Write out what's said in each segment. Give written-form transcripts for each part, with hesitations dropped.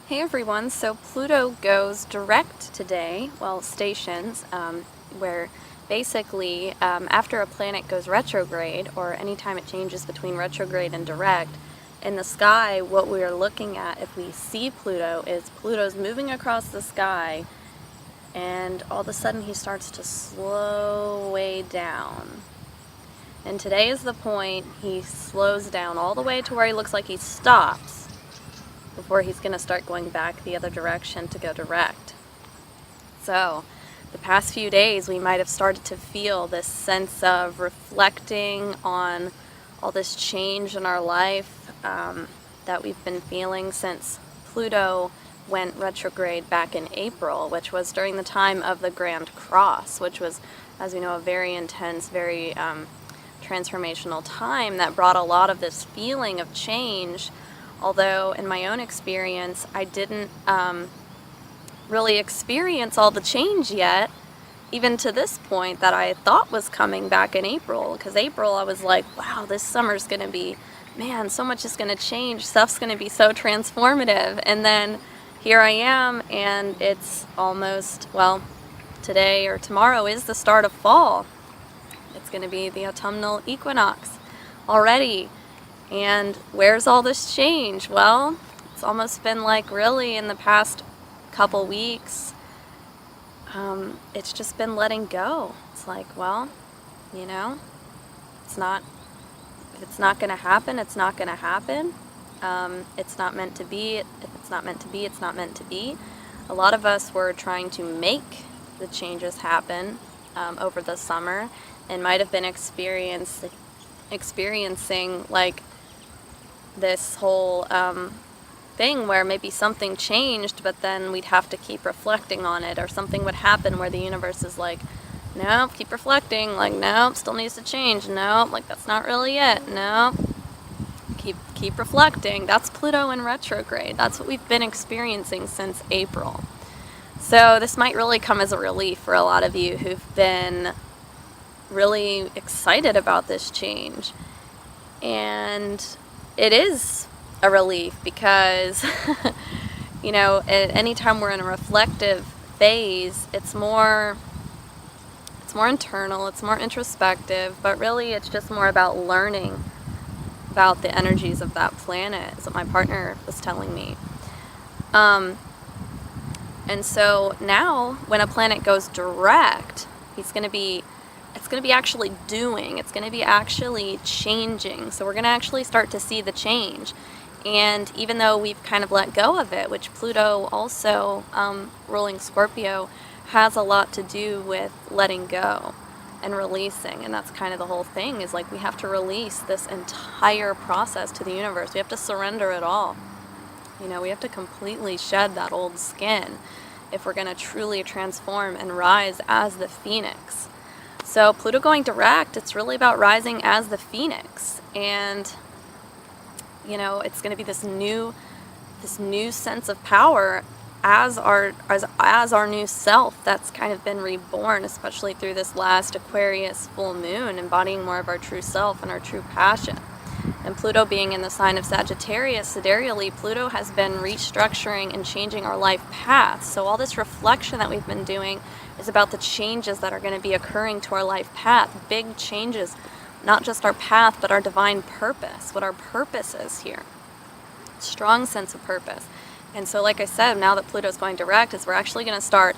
Hey everyone, so Pluto goes direct today, well, stations, where basically after a planet goes retrograde, or anytime it changes between retrograde and direct, in the sky, what we are looking at if we see Pluto is Pluto's moving across the sky, and all of a sudden he starts to slow way down. And today is the point he slows down all the way to where he looks like he stops before he's going to start going back the other direction to go direct. So the past few days we might have started to feel this sense of reflecting on all this change in our life that we've been feeling since Pluto went retrograde back in April, which was during the time of the Grand Cross, which was, as we know, a very intense, very transformational time that brought a lot of this feeling of change. Although in my own experience, I didn't really experience all the change yet, even to this point that I thought was coming back in April. Because April, I was like, wow, this summer's going to be, man, so much is going to change. Stuff's going to be so transformative. And then here I am, and it's almost, well, today or tomorrow is the start of fall. It's going to be the autumnal equinox already. And where's all this change? Well, it's almost been like really in the past couple weeks, it's just been letting go. It's like, well, you know, it's not, if it's not going to happen, it's not going to happen. It's not meant to be. If it's not meant to be, it's not meant to be. A lot of us were trying to make the changes happen over the summer and might have been experiencing like this whole thing where maybe something changed, but then we'd have to keep reflecting on it, or something would happen where the universe is like, nope, keep reflecting, like, nope, still needs to change, nope, like, that's not really it, nope, keep reflecting. That's Pluto in retrograde. That's what we've been experiencing since April. So this might really come as a relief for a lot of you who've been really excited about this change. And it is a relief because, you know, anytime we're in a reflective phase, it's more internal, it's more introspective, but really it's just more about learning about the energies of that planet, is what my partner was telling me. And so now when a planet goes direct, it's going to be actually doing, it's going to be actually changing. So we're going to actually start to see the change. And even though we've kind of let go of it, which Pluto also, ruling Scorpio, has a lot to do with letting go and releasing. And that's kind of the whole thing, is like we have to release this entire process to the universe. We have to surrender it all. You know, we have to completely shed that old skin if we're going to truly transform and rise as the phoenix. So Pluto going direct, it's really about rising as the phoenix. And, you know, it's going to be this new sense of power as our new self that's kind of been reborn, especially through this last Aquarius full moon, embodying more of our true self and our true passion. And Pluto being in the sign of Sagittarius, sidereally, Pluto has been restructuring and changing our life path. So all this reflection that we've been doing is about the changes that are going to be occurring to our life path. Big changes, not just our path, but our divine purpose, what our purpose is here. Strong sense of purpose. And so, like I said, now that Pluto's going direct, is we're actually going to start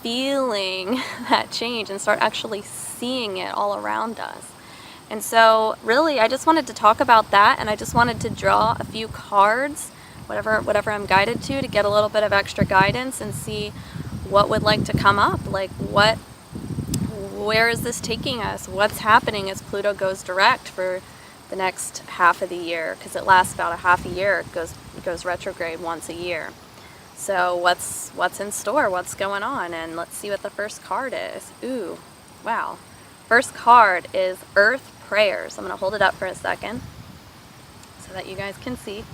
feeling that change and start actually seeing it all around us. And so really I just wanted to talk about that, and I just wanted to draw a few cards, whatever I'm guided to get a little bit of extra guidance and see what would like to come up. Like, where is this taking us? What's happening as Pluto goes direct for the next half of the year? Because it lasts about a half a year. It goes retrograde once a year. So what's in store? What's going on? And let's see what the first card is. Ooh, wow. First card is Earth Prayers. I'm going to hold it up for a second so that you guys can see.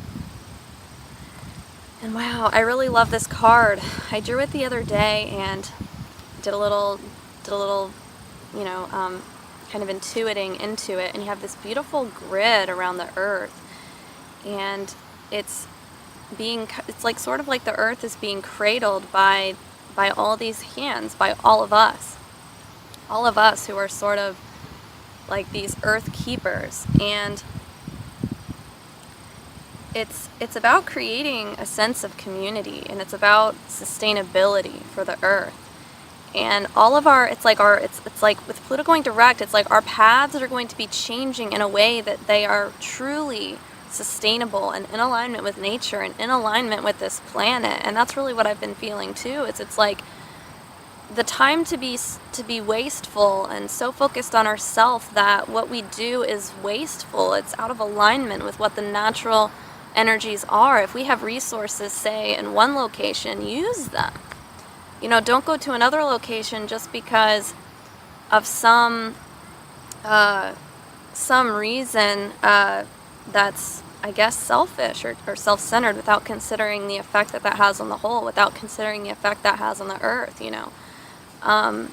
And wow, I really love this card. I drew it the other day and did a little, you know, kind of intuiting into it. And you have this beautiful grid around the Earth, and it's it's like sort of like the earth is being cradled by all these hands, by all of us who are sort of like these earth keepers. And it's about creating a sense of community, and it's about sustainability for the earth. And all of it's like with Pluto going direct, it's like our paths are going to be changing in a way that they are truly sustainable and in alignment with nature and in alignment with this planet. And that's really what I've been feeling too. It's like the time to be wasteful and so focused on ourselves that what we do is wasteful. It's out of alignment with what the natural energies are. If we have resources, say, in one location, use them. You know, don't go to another location just because of some reason that's, I guess, selfish or self-centered, without considering the effect that has on the whole, without considering the effect that has on the earth. You know, a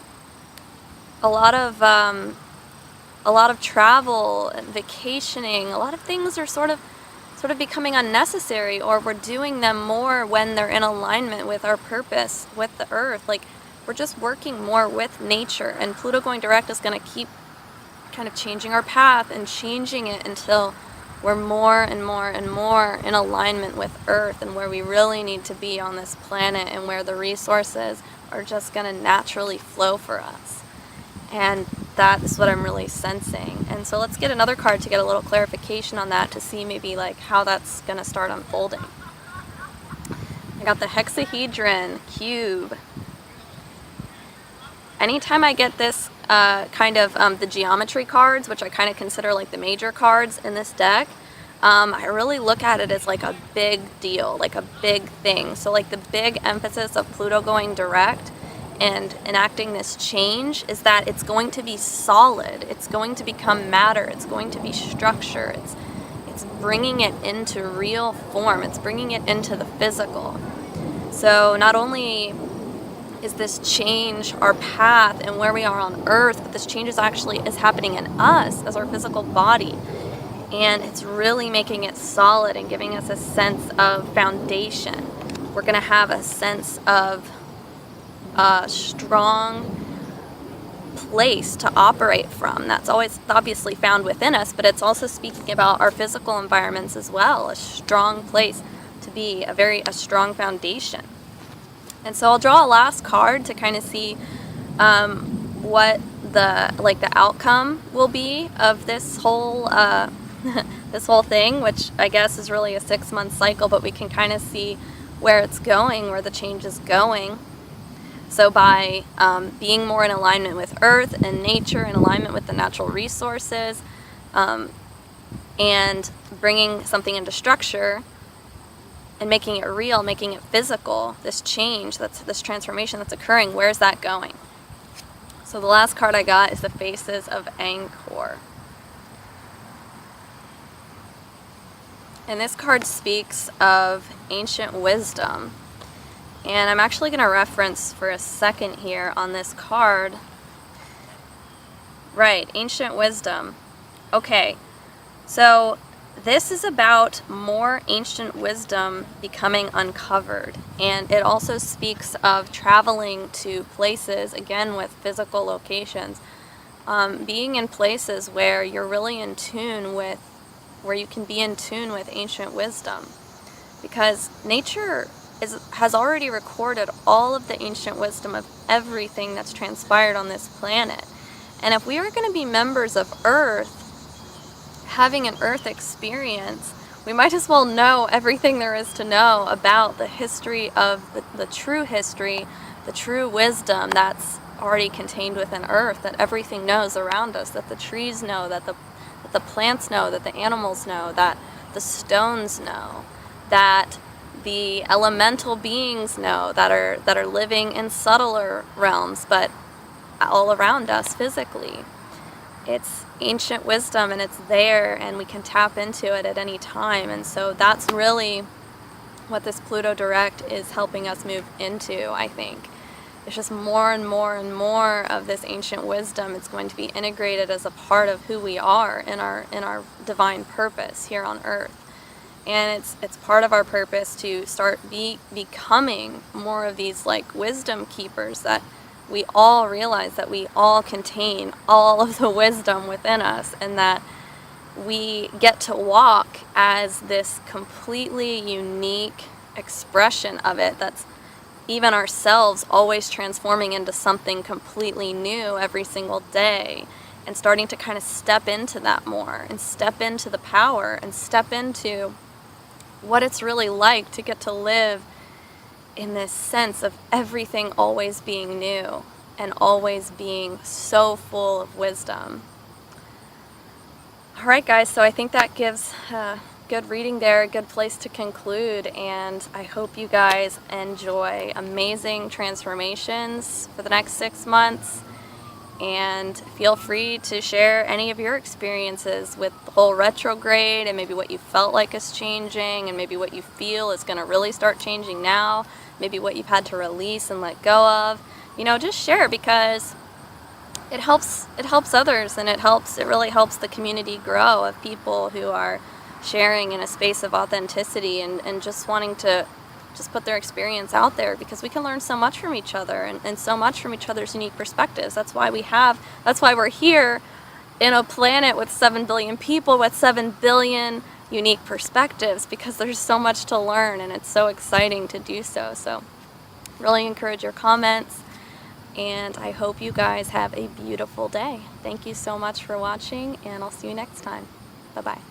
lot of travel and vacationing, a lot of things are sort of becoming unnecessary, or we're doing them more when they're in alignment with our purpose, with the earth. Like, we're just working more with nature, and Pluto going direct is going to keep kind of changing our path and changing it until we're more and more and more in alignment with earth and where we really need to be on this planet, and where the resources are just going to naturally flow for us. And that's what I'm really sensing. And so let's get another card to get a little clarification on that, to see maybe like how that's going to start unfolding. I got the hexahedron cube. Anytime I get this kind of the geometry cards, which I kind of consider like the major cards in this deck, I really look at it as like a big deal, like a big thing. So like the big emphasis of Pluto going direct and enacting this change is that it's going to be solid, it's going to become matter, it's going to be structure, it's bringing it into real form, it's bringing it into the physical. So not only is this change our path and where we are on earth, but this change is happening in us as our physical body, and it's really making it solid and giving us a sense of foundation. We're going to have a sense of a strong place to operate from. That's always obviously found within us, but it's also speaking about our physical environments as well. A strong place to be, a strong foundation. And so I'll draw a last card to kind of see what the outcome will be of this whole this whole thing, which I guess is really a 6-month cycle, but we can kind of see where it's going, where the change is going. So by being more in alignment with earth and nature, in alignment with the natural resources, and bringing something into structure and making it real, making it physical, this change, this transformation that's occurring, where's that going? So the last card I got is the Faces of Angkor. And this card speaks of ancient wisdom. And I'm actually going to reference for a second here on this card. Right, ancient wisdom. Okay, so this is about more ancient wisdom becoming uncovered. And it also speaks of traveling to places, again with physical locations, being in places where you're really in tune with, where you can be in tune with ancient wisdom. Because nature has already recorded all of the ancient wisdom of everything that's transpired on this planet. And if we are going to be members of Earth, having an Earth experience, we might as well know everything there is to know about the history of the true history, the true wisdom that's already contained within Earth, that everything knows around us, that the trees know, that the plants know, that the animals know, that the stones know, that the elemental beings know, that are living in subtler realms, but all around us physically. It's ancient wisdom, and it's there, and we can tap into it at any time. And so that's really what this Pluto direct is helping us move into, I think. It's just more and more and more of this ancient wisdom. It's going to be integrated as a part of who we are in our divine purpose here on Earth. And it's part of our purpose to start becoming more of these like wisdom keepers, that we all realize that we all contain all of the wisdom within us, and that we get to walk as this completely unique expression of it, that's even ourselves always transforming into something completely new every single day, and starting to kind of step into that more, and step into the power, and step into what it's really like to get to live in this sense of everything always being new and always being so full of wisdom. Alright guys, so I think that gives good reading there, a good place to conclude, and I hope you guys enjoy amazing transformations for the next 6 months, and feel free to share any of your experiences with the whole retrograde, and maybe what you felt like is changing, and maybe what you feel is going to really start changing now, maybe what you've had to release and let go of. You know, just share, because it helps others, and it really helps the community grow of people who are sharing in a space of authenticity, and just wanting to just put their experience out there, because we can learn so much from each other, and so much from each other's unique perspectives. That's why we're here in a planet with 7 billion people with 7 billion unique perspectives, because there's so much to learn, and it's so exciting to do so. So really encourage your comments, and I hope you guys have a beautiful day. Thank you so much for watching, and I'll see you next time. Bye-bye.